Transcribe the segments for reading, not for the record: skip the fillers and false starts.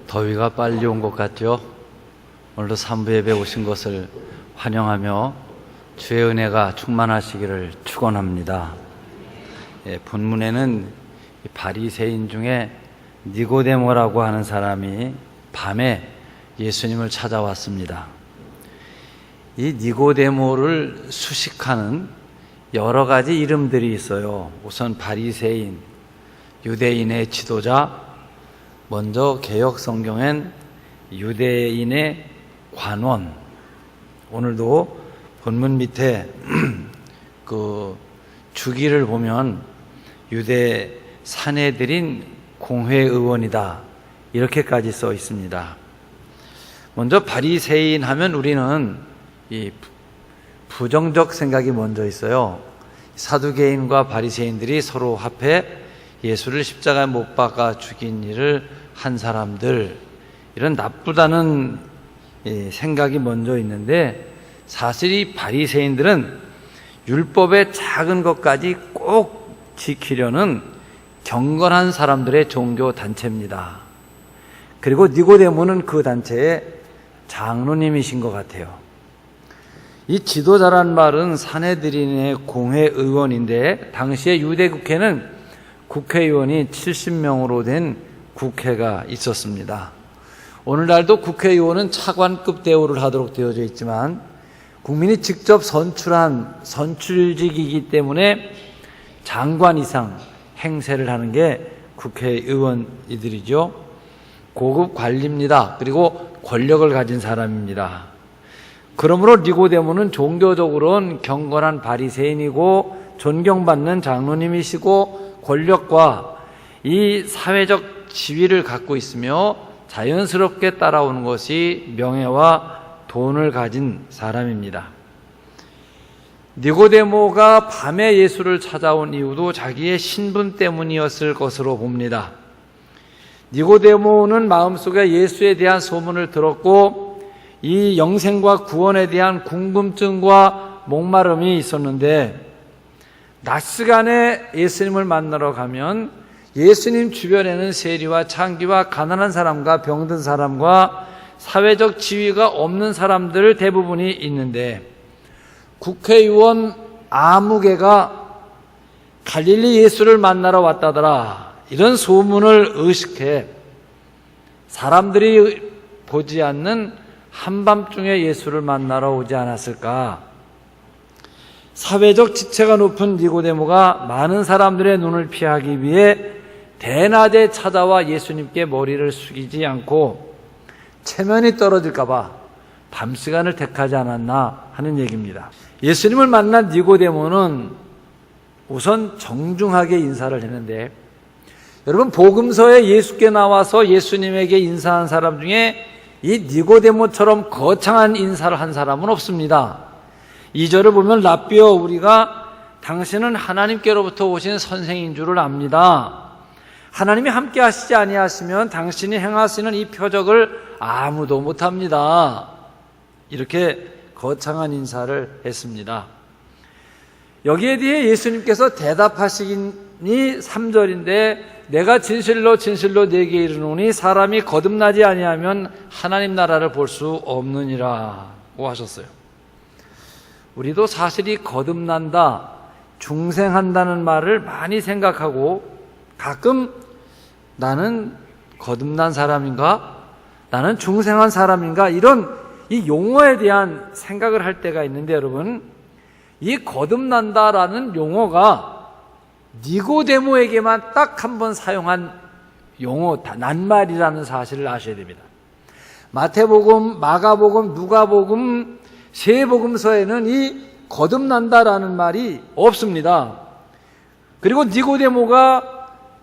더위가 빨리 온 것 같죠? 오늘도 삼부 예배 오신 것을 환영하며 주의 은혜가 충만하시기를 축원합니다. 본문에는 바리새인 중에 니고데모라고 하는 사람이 밤에 예수님을 찾아왔습니다. 이 니고데모를 수식하는 여러 가지 이름들이 있어요. 우선 바리새인, 유대인의 지도자, 먼저 개역 성경엔 유대인의 관원. 오늘도 본문 밑에 그 주기를 보면 유대 사내들인 공회의원이다 이렇게까지 써 있습니다. 먼저 바리새인 하면 우리는 이 부정적 생각이 먼저 있어요. 사두개인과 바리새인들이 서로 합해 예수를 십자가에 못 박아 죽인 일을 한 사람들, 이런 나쁘다는 생각이 먼저 있는데, 사실 이 바리새인들은 율법의 작은 것까지 꼭 지키려는 경건한 사람들의 종교 단체입니다. 그리고 니고데모는 그 단체의 장로님이신 것 같아요. 이 지도자란 말은 사내들인의 공회의원인데, 당시에 유대 국회는 국회의원이 70명으로 된 국회가 있었습니다. 오늘날도 국회의원은 차관급 대우를 하도록 되어져 있지만 국민이 직접 선출한 선출직이기 때문에 장관 이상 행세를 하는 게 국회의원이들이죠. 고급 관리입니다. 그리고 권력을 가진 사람입니다. 그러므로 니고데모는 종교적으로는 경건한 바리새인이고 존경받는 장로님이시고 권력과 이 사회적 지위를 갖고 있으며 자연스럽게 따라오는 것이 명예와 돈을 가진 사람입니다. 니고데모가 밤에 예수를 찾아온 이유도 자기의 신분 때문이었을 것으로 봅니다. 니고데모는 마음속에 예수에 대한 소문을 들었고 이 영생과 구원에 대한 궁금증과 목마름이 있었는데, 낮 시간에 예수님을 만나러 가면 예수님 주변에는 세리와 창기와 가난한 사람과 병든 사람과 사회적 지위가 없는 사람들 대부분이 있는데, 국회의원 아무개가 갈릴리 예수를 만나러 왔다더라 이런 소문을 의식해 사람들이 보지 않는 한밤중에 예수를 만나러 오지 않았을까. 사회적 지체가 높은 니고데모가 많은 사람들의 눈을 피하기 위해 대낮에 찾아와 예수님께 머리를 숙이지 않고 체면이 떨어질까 봐 밤 시간을 택하지 않았나 하는 얘기입니다. 예수님을 만난 니고데모는 우선 정중하게 인사를 했는데, 여러분 복음서에 예수께 나와서 예수님에게 인사한 사람 중에 이 니고데모처럼 거창한 인사를 한 사람은 없습니다. 2절을 보면 라삐어, 우리가 당신은 하나님께로부터 오신 선생인 줄을 압니다. 하나님이 함께 하시지 아니하시면 당신이 행하시는 이 표적을 아무도 못합니다. 이렇게 거창한 인사를 했습니다. 여기에 대해 예수님께서 대답하시니 3절인데, 내가 진실로 진실로 네게 이르노니 사람이 거듭나지 아니하면 하나님 나라를 볼 수 없느니라고 하셨어요. 우리도 사실이 거듭난다, 중생한다는 말을 많이 생각하고 가끔 나는 거듭난 사람인가? 나는 중생한 사람인가? 이런 이 용어에 대한 생각을 할 때가 있는데, 여러분, 이 거듭난다라는 용어가 니고데모에게만 딱 한 번 사용한 용어, 낱말이라는 사실을 아셔야 됩니다. 마태복음, 마가복음, 누가복음, 세 복음서에는 이 거듭난다라는 말이 없습니다. 그리고 니고데모가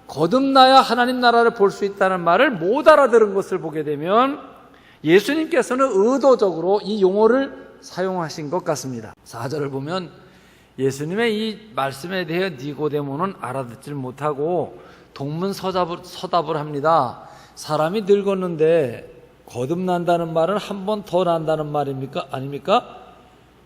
거듭나야 하나님 나라를 볼 수 있다는 말을 못 알아들은 것을 보게 되면 예수님께서는 의도적으로 이 용어를 사용하신 것 같습니다. 4절을 보면 예수님의 이 말씀에 대해 니고데모는 알아듣질 못하고 동문서답을 합니다. 사람이 늙었는데 거듭난다는 말은 한 번 더 난다는 말입니까? 아닙니까?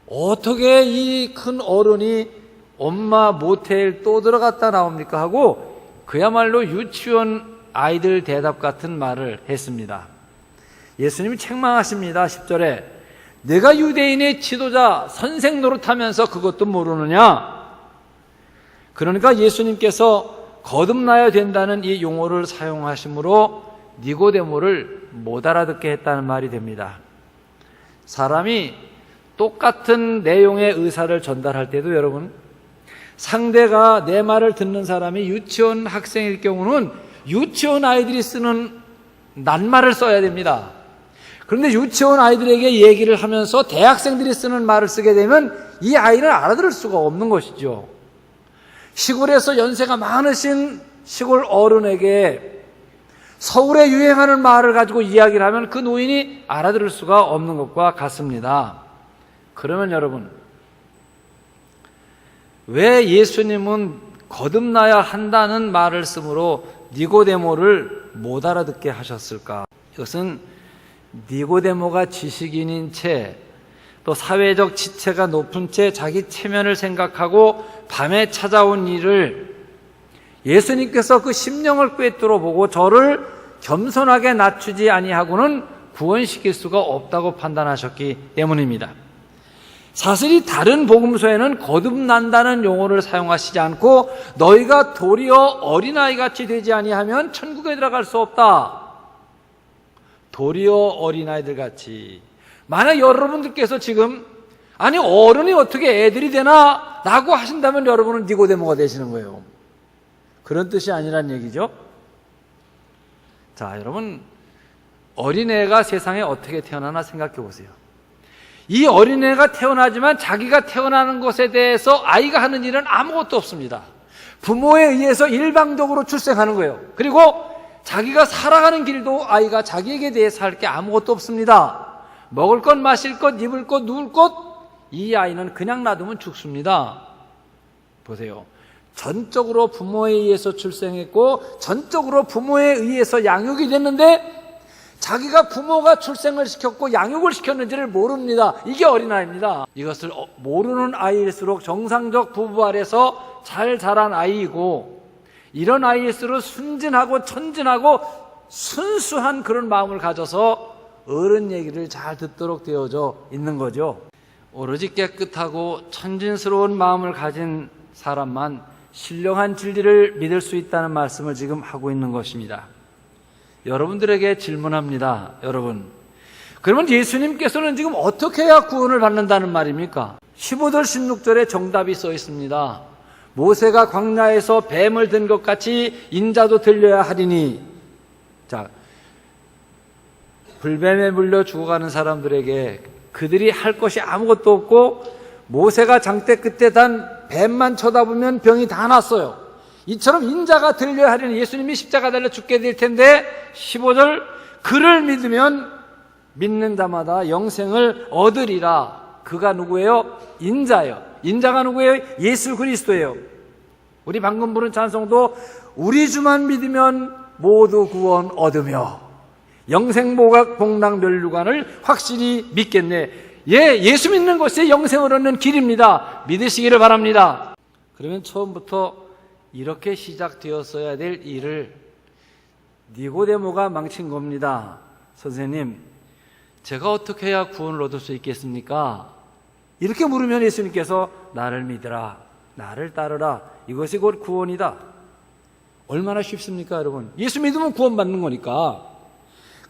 어떻게 이 큰 어른이 엄마 모텔 또 들어갔다 나옵니까? 하고 그야말로 유치원 아이들 대답 같은 말을 했습니다. 예수님이 책망하십니다. 10절에 내가 유대인의 지도자 선생 노릇하면서 그것도 모르느냐? 그러니까 예수님께서 거듭나야 된다는 이 용어를 사용하심으로 니고데모를 못 알아듣게 했다는 말이 됩니다. 사람이 똑같은 내용의 의사를 전달할 때도 여러분, 상대가 내 말을 듣는 사람이 유치원 학생일 경우는 유치원 아이들이 쓰는 낱말을 써야 됩니다. 그런데 유치원 아이들에게 얘기를 하면서 대학생들이 쓰는 말을 쓰게 되면 이 아이는 알아들을 수가 없는 것이죠. 시골에서 연세가 많으신 시골 어른에게 서울에 유행하는 말을 가지고 이야기를 하면 그 노인이 알아들을 수가 없는 것과 같습니다. 그러면 여러분, 왜 예수님은 거듭나야 한다는 말을 쓰므로 니고데모를 못 알아듣게 하셨을까? 이것은 니고데모가 지식인인 채, 또 사회적 지체가 높은 채 자기 체면을 생각하고 밤에 찾아온 이를 예수님께서 그 심령을 꿰뚫어 보고 저를 겸손하게 낮추지 아니하고는 구원시킬 수가 없다고 판단하셨기 때문입니다. 사실 다른 복음서에는 거듭난다는 용어를 사용하시지 않고 너희가 도리어 어린아이같이 되지 아니하면 천국에 들어갈 수 없다. 도리어 어린아이들 같이. 만약 여러분들께서 지금 아니 어른이 어떻게 애들이 되나? 라고 하신다면 여러분은 니고데모가 되시는 거예요. 그런 뜻이 아니란 얘기죠. 자, 여러분, 어린애가 세상에 어떻게 태어나나 생각해 보세요. 이 어린애가 태어나지만 자기가 태어나는 것에 대해서 아이가 하는 일은 아무것도 없습니다. 부모에 의해서 일방적으로 출생하는 거예요. 그리고 자기가 살아가는 길도 아이가 자기에게 대해서 할 게 아무것도 없습니다. 먹을 것, 마실 것, 입을 것, 누울 것, 이 아이는 그냥 놔두면 죽습니다. 보세요. 전적으로 부모에 의해서 출생했고 전적으로 부모에 의해서 양육이 됐는데 자기가 부모가 출생을 시켰고 양육을 시켰는지를 모릅니다. 이게 어린아이입니다. 이것을 모르는 아이일수록 정상적 부부 아래서 잘 자란 아이이고 이런 아이일수록 순진하고 천진하고 순수한 그런 마음을 가져서 어른 얘기를 잘 듣도록 되어져 있는 거죠. 오로지 깨끗하고 천진스러운 마음을 가진 사람만 신령한 진리를 믿을 수 있다는 말씀을 지금 하고 있는 것입니다. 여러분들에게 질문합니다. 여러분, 그러면 예수님께서는 지금 어떻게 해야 구원을 받는다는 말입니까? 15절 16절에 정답이 써 있습니다. 모세가 광야에서 뱀을 든 것 같이 인자도 들려야 하리니. 자, 불뱀에 물려 죽어가는 사람들에게 그들이 할 것이 아무것도 없고 모세가 장대 끝에 단 뱀만 쳐다보면 병이 다 났어요. 이처럼 인자가 들려야 하리니 예수님이 십자가 달려 죽게 될 텐데 15절 그를 믿으면 믿는 자마다 영생을 얻으리라. 그가 누구예요? 인자예요. 인자가 누구예요? 예수 그리스도예요. 우리 방금 부른 찬송도 우리 주만 믿으면 모두 구원 얻으며 영생 복락 멸류관을 확실히 믿겠네. 예, 예수 믿는 것이 영생을 얻는 길입니다. 믿으시기를 바랍니다. 그러면 처음부터 이렇게 시작되었어야 될 일을 니고데모가 망친 겁니다. 선생님, 제가 어떻게 해야 구원을 얻을 수 있겠습니까? 이렇게 물으면 예수님께서 나를 믿으라, 나를 따르라, 이것이 곧 구원이다. 얼마나 쉽습니까, 여러분? 예수 믿으면 구원받는 거니까.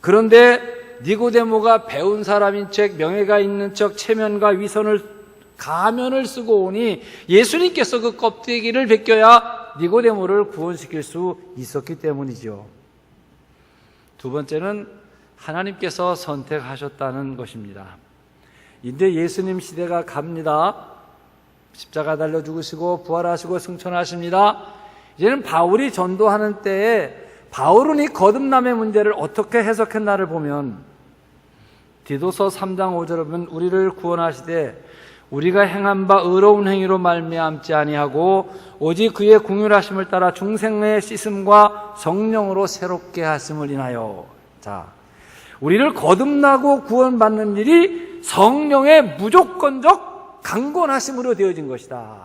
그런데 니고데모가 배운 사람인 척, 명예가 있는 척, 체면과 위선을 가면을 쓰고 오니 예수님께서 그 껍데기를 벗겨야 니고데모를 구원시킬 수 있었기 때문이죠. 두 번째는 하나님께서 선택하셨다는 것입니다. 이제 예수님 시대가 갑니다. 십자가 달려 죽으시고 부활하시고 승천하십니다. 이제는 바울이 전도하는 때에 바울은 이 거듭남의 문제를 어떻게 해석했나를 보면 디도서 3장 5절을 보면 우리를 구원하시되 우리가 행한 바 의로운 행위로 말미암지 아니하고 오직 그의 긍휼하심을 따라 중생의 씻음과 성령으로 새롭게 하심을 인하여. 자, 우리를 거듭나고 구원받는 일이 성령의 무조건적 강권하심으로 되어진 것이다.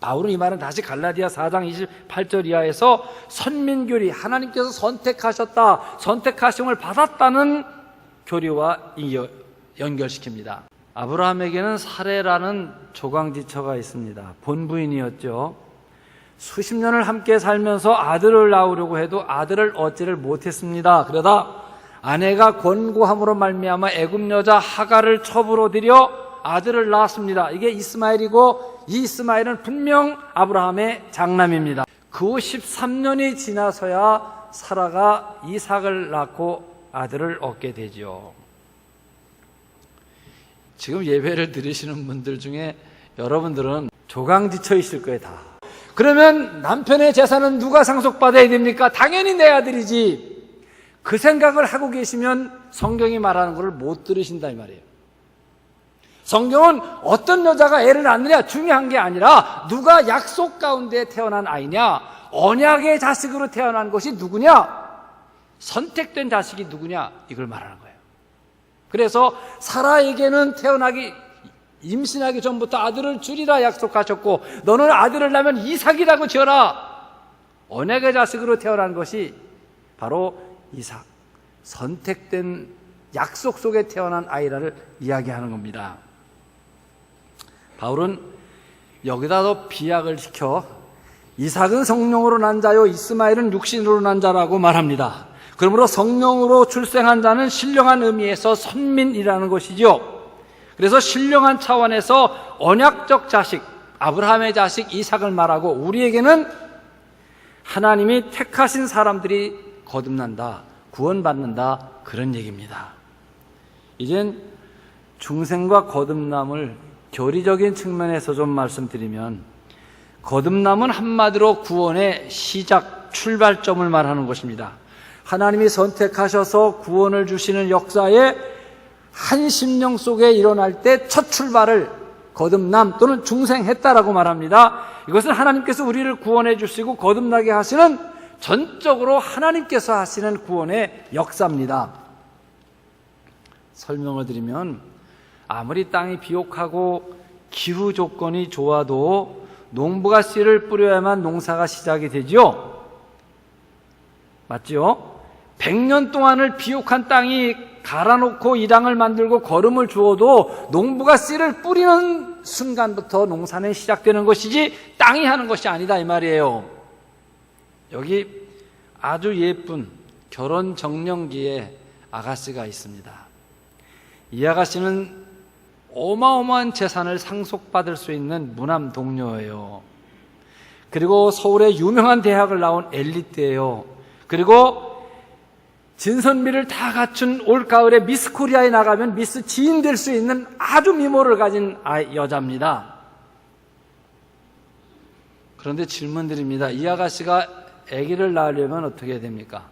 바울은 이 말은 다시 갈라디아 4장 28절 이하에서 선민교리, 하나님께서 선택하셨다, 선택하심을 받았다는 교리와 연결시킵니다. 아브라함에게는 사레라는 조강지처가 있습니다. 본부인이었죠. 수십 년을 함께 살면서 아들을 낳으려고 해도 아들을 얻지를 못했습니다. 그러다 아내가 권고함으로 말미암아 애굽 여자 하갈을 첩으로 들여 아들을 낳았습니다. 이게 이스마엘이고, 이 이스마엘은 분명 아브라함의 장남입니다. 그 후 13년이 지나서야 사라가 이삭을 낳고 아들을 얻게 되죠. 지금 예배를 드리시는 분들 중에 여러분들은 조강지처 있을 거예요, 다. 그러면 남편의 재산은 누가 상속받아야 됩니까? 당연히 내 아들이지. 그 생각을 하고 계시면 성경이 말하는 것을 못 들으신다 이 말이에요. 성경은 어떤 여자가 애를 낳느냐 중요한 게 아니라 누가 약속 가운데 태어난 아이냐, 언약의 자식으로 태어난 것이 누구냐, 선택된 자식이 누구냐, 이걸 말하는 거예요. 그래서 사라에게는 임신하기 전부터 아들을 주리라 약속하셨고, 너는 아들을 낳으면 이삭이라고 지어라. 언약의 자식으로 태어난 것이 바로 이삭, 선택된 약속 속에 태어난 아이라를 이야기하는 겁니다. 바울은 여기다 더 비약을 시켜 이삭은 성령으로 난 자요 이스마엘은 육신으로 난 자라고 말합니다. 그러므로 성령으로 출생한 자는 신령한 의미에서 선민이라는 것이죠. 그래서 신령한 차원에서 언약적 자식, 아브라함의 자식 이삭을 말하고, 우리에게는 하나님이 택하신 사람들이 거듭난다, 구원받는다, 그런 얘기입니다. 이젠 중생과 거듭남을 교리적인 측면에서 좀 말씀드리면, 거듭남은 한마디로 구원의 시작, 출발점을 말하는 것입니다. 하나님이 선택하셔서 구원을 주시는 역사에 한 심령 속에 일어날 때 첫 출발을 거듭남 또는 중생했다라고 말합니다. 이것은 하나님께서 우리를 구원해 주시고 거듭나게 하시는 전적으로 하나님께서 하시는 구원의 역사입니다. 설명을 드리면, 아무리 땅이 비옥하고 기후 조건이 좋아도 농부가 씨를 뿌려야만 농사가 시작이 되죠. 맞죠? 100년 동안을 비옥한 땅이 갈아놓고 이랑을 만들고 거름을 주어도 농부가 씨를 뿌리는 순간부터 농사는 시작되는 것이지 땅이 하는 것이 아니다 이 말이에요. 여기 아주 예쁜 결혼 정년기에 아가씨가 있습니다. 이 아가씨는 어마어마한 재산을 상속받을 수 있는 무남 동료예요. 그리고 서울의 유명한 대학을 나온 엘리트예요. 그리고 진선미를 다 갖춘 올가을에 미스 코리아에 나가면 미스 지인 될 수 있는 아주 미모를 가진 여자입니다. 그런데 질문 드립니다. 이 아가씨가 아기를 낳으려면 어떻게 해야 됩니까?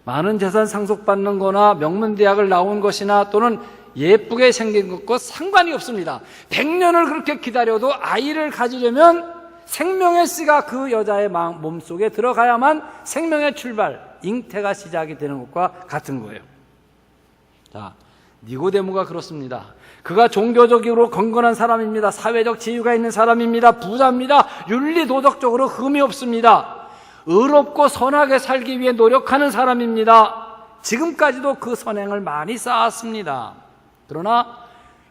많은 재산 상속받는 거나 명문대학을 나온 것이나 또는 예쁘게 생긴 것과 상관이 없습니다. 100년을 그렇게 기다려도 아이를 가지려면 생명의 씨가 그 여자의 몸속에 들어가야만 생명의 출발, 잉태가 시작이 되는 것과 같은 거예요. 자, 니고데모가 그렇습니다. 그가 종교적으로 건건한 사람입니다. 사회적 지위가 있는 사람입니다. 부자입니다. 윤리도덕적으로 흠이 없습니다. 의롭고 선하게 살기 위해 노력하는 사람입니다. 지금까지도 그 선행을 많이 쌓았습니다. 그러나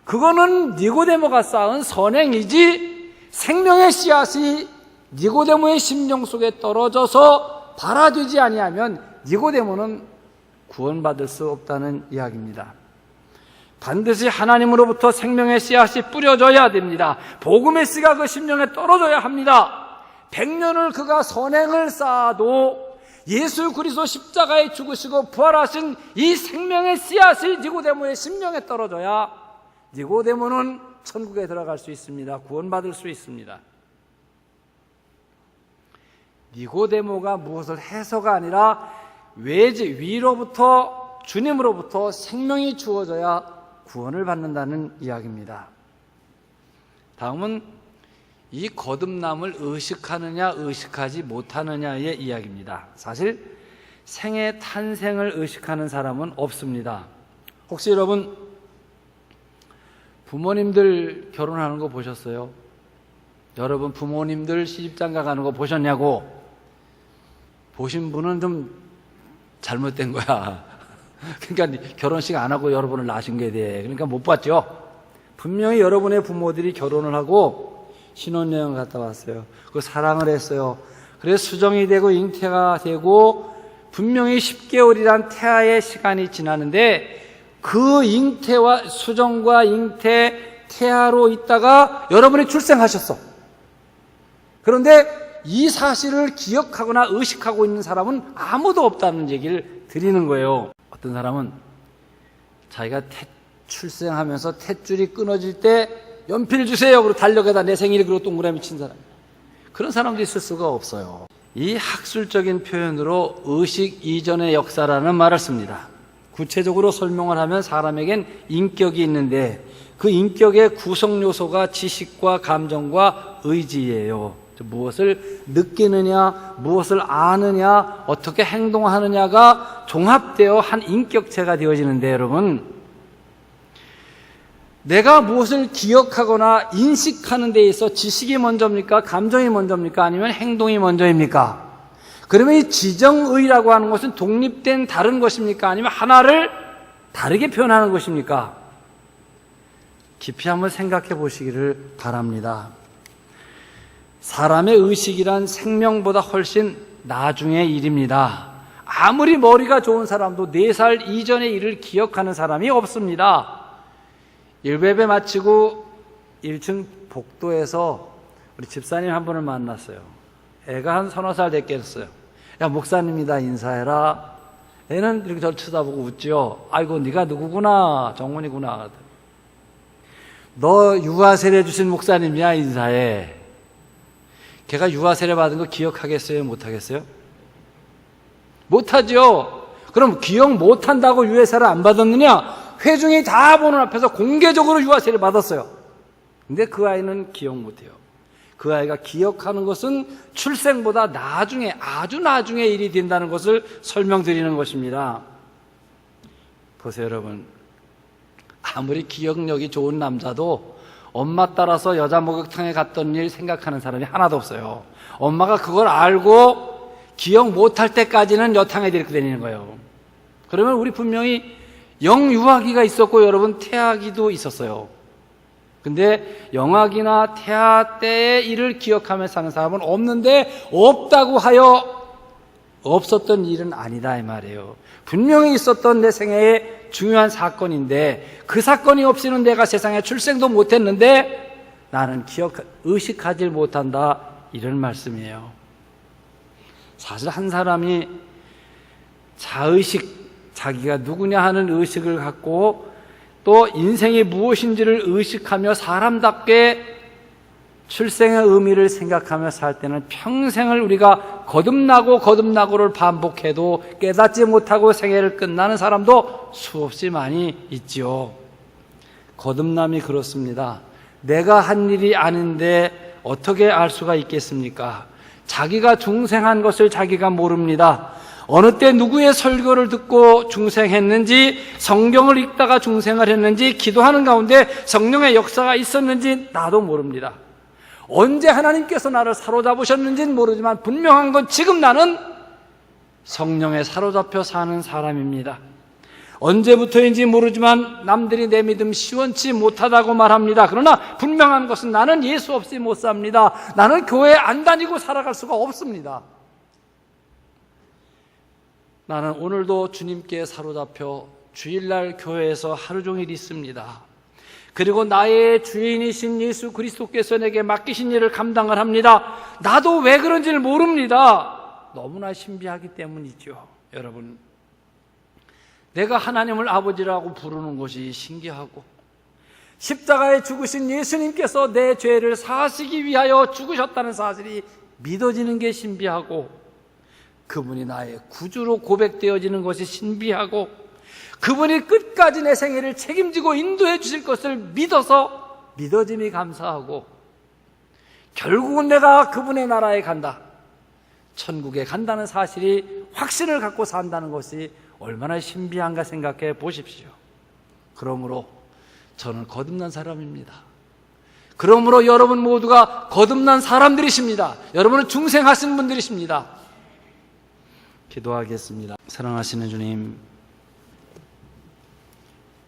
그거는 니고데모가 쌓은 선행이지, 생명의 씨앗이 니고데모의 심령 속에 떨어져서 발화되지 아니하면 니고데모는 구원받을 수 없다는 이야기입니다. 반드시 하나님으로부터 생명의 씨앗이 뿌려져야 됩니다. 복음의 씨가 그 심령에 떨어져야 합니다. 100년을 그가 선행을 쌓아도 예수 그리스도 십자가에 죽으시고 부활하신 이 생명의 씨앗이 니고데모의 심령에 떨어져야 니고데모는 천국에 들어갈 수 있습니다. 구원받을 수 있습니다. 니고데모가 무엇을 해서가 아니라 위로부터, 주님으로부터 생명이 주어져야 구원을 받는다는 이야기입니다. 다음은 이 거듭남을 의식하느냐 의식하지 못하느냐의 이야기입니다. 사실 생의 탄생을 의식하는 사람은 없습니다. 혹시 여러분 부모님들 결혼하는 거 보셨어요? 여러분 부모님들 시집장가 가는 거 보셨냐고? 보신 분은 좀 잘못된 거야. 그러니까 결혼식 안 하고 여러분을 낳으신 게 돼. 그러니까 못 봤죠. 분명히 여러분의 부모들이 결혼을 하고 신혼여행을 갔다 왔어요. 그 사랑을 했어요. 그래서 수정이 되고 잉태가 되고 분명히 10개월이란 태아의 시간이 지나는데 그 잉태와 수정과 잉태, 태아로 있다가 여러분이 출생하셨어. 그런데 이 사실을 기억하거나 의식하고 있는 사람은 아무도 없다는 얘기를 드리는 거예요. 어떤 사람은 자기가 출생하면서 탯줄이 끊어질 때 연필 주세요. 그리고 달력에다 내 생일이 그리고 동그라미 친 사람. 그런 사람도 있을 수가 없어요. 이 학술적인 표현으로 의식 이전의 역사라는 말을 씁니다. 구체적으로 설명을 하면 사람에겐 인격이 있는데 그 인격의 구성 요소가 지식과 감정과 의지예요. 무엇을 느끼느냐, 무엇을 아느냐, 어떻게 행동하느냐가 종합되어 한 인격체가 되어지는데 여러분, 내가 무엇을 기억하거나 인식하는 데 있어 지식이 먼저입니까? 감정이 먼저입니까? 아니면 행동이 먼저입니까? 그러면 이 지정의라고 하는 것은 독립된 다른 것입니까? 아니면 하나를 다르게 표현하는 것입니까? 깊이 한번 생각해 보시기를 바랍니다. 사람의 의식이란 생명보다 훨씬 나중의 일입니다. 아무리 머리가 좋은 사람도 4살 이전의 일을 기억하는 사람이 없습니다. 1배배 마치고 1층 복도에서 우리 집사님 한 분을 만났어요. 애가 한 30살 됐겠어요. 야, 목사님이다 인사해라. 애는 이렇게 저를 쳐다보고 웃지요. 아이고 네가 누구구나, 정훈이구나. 너 유아세례 주신 목사님이야, 인사해. 걔가 유아세례 받은 거 기억하겠어요? 못하겠어요? 못하죠. 그럼 기억 못한다고 유아세례 안 받았느냐? 회중이 다 보는 앞에서 공개적으로 유아세례 받았어요. 근데 그 아이는 기억 못해요. 그 아이가 기억하는 것은 출생보다 나중에, 아주 나중에 일이 된다는 것을 설명드리는 것입니다. 보세요 여러분, 아무리 기억력이 좋은 남자도 엄마 따라서 여자 목욕탕에 갔던 일 생각하는 사람이 하나도 없어요. 엄마가 그걸 알고 기억 못할 때까지는 여탕에 데리고 다니는 거예요. 그러면 우리 분명히 영유아기가 있었고 여러분 태아기도 있었어요. 근데 영아기나 태아 때의 일을 기억하며 사는 사람은 없는데 없다고 하여 없었던 일은 아니다 이 말이에요. 분명히 있었던 내 생애의 중요한 사건인데 그 사건이 없이는 내가 세상에 출생도 못했는데 나는 의식하지 못한다 이런 말씀이에요. 사실 한 사람이 자의식, 자기가 누구냐 하는 의식을 갖고 또 인생이 무엇인지를 의식하며 사람답게 출생의 의미를 생각하며 살 때는 평생을 우리가 거듭나고를 반복해도 깨닫지 못하고 생애를 끝나는 사람도 수없이 많이 있지요. 거듭남이 그렇습니다. 내가 한 일이 아닌데 어떻게 알 수가 있겠습니까? 자기가 중생한 것을 자기가 모릅니다. 어느 때 누구의 설교를 듣고 중생했는지, 성경을 읽다가 중생을 했는지, 기도하는 가운데 성령의 역사가 있었는지 나도 모릅니다. 언제 하나님께서 나를 사로잡으셨는지는 모르지만 분명한 건 지금 나는 성령에 사로잡혀 사는 사람입니다. 언제부터인지 모르지만 남들이 내 믿음 시원치 못하다고 말합니다. 그러나 분명한 것은 나는 예수 없이 못 삽니다. 나는 교회 안 다니고 살아갈 수가 없습니다. 나는 오늘도 주님께 사로잡혀 주일날 교회에서 하루 종일 있습니다. 그리고 나의 주인이신 예수 그리스도께서 내게 맡기신 일을 감당을 합니다. 나도 왜 그런지를 모릅니다. 너무나 신비하기 때문이죠. 여러분, 내가 하나님을 아버지라고 부르는 것이 신기하고 십자가에 죽으신 예수님께서 내 죄를 사시기 위하여 죽으셨다는 사실이 믿어지는 게 신비하고 그분이 나의 구주로 고백되어지는 것이 신비하고 그분이 끝까지 내 생애를 책임지고 인도해 주실 것을 믿어서 믿어짐이 감사하고 결국은 내가 그분의 나라에 간다, 천국에 간다는 사실이 확신을 갖고 산다는 것이 얼마나 신비한가 생각해 보십시오. 그러므로 저는 거듭난 사람입니다. 그러므로 여러분 모두가 거듭난 사람들이십니다. 여러분은 중생하신 분들이십니다. 기도하겠습니다. 사랑하시는 주님,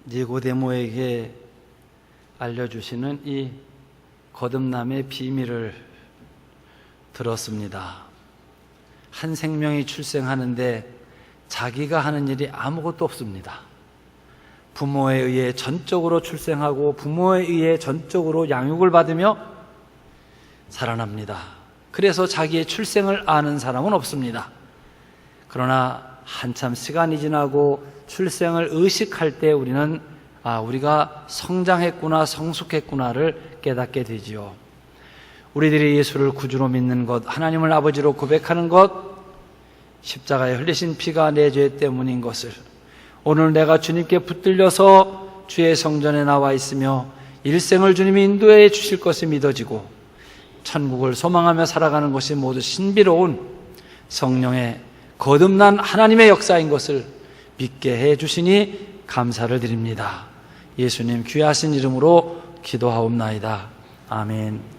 니고데모에게 알려주시는 이 거듭남의 비밀을 들었습니다. 한 생명이 출생하는데 자기가 하는 일이 아무것도 없습니다. 부모에 의해 전적으로 출생하고 부모에 의해 전적으로 양육을 받으며 살아납니다. 그래서 자기의 출생을 아는 사람은 없습니다. 그러나 한참 시간이 지나고 출생을 의식할 때 우리는 우리가 성장했구나, 성숙했구나를 깨닫게 되지요. 우리들이 예수를 구주로 믿는 것, 하나님을 아버지로 고백하는 것, 십자가에 흘리신 피가 내 죄 때문인 것을 오늘 내가 주님께 붙들려서 주의 성전에 나와 있으며 일생을 주님이 인도해 주실 것이 믿어지고 천국을 소망하며 살아가는 것이 모두 신비로운 성령의 거듭난 하나님의 역사인 것을 믿게 해 주시니 감사를 드립니다. 예수님 귀하신 이름으로 기도하옵나이다. 아멘.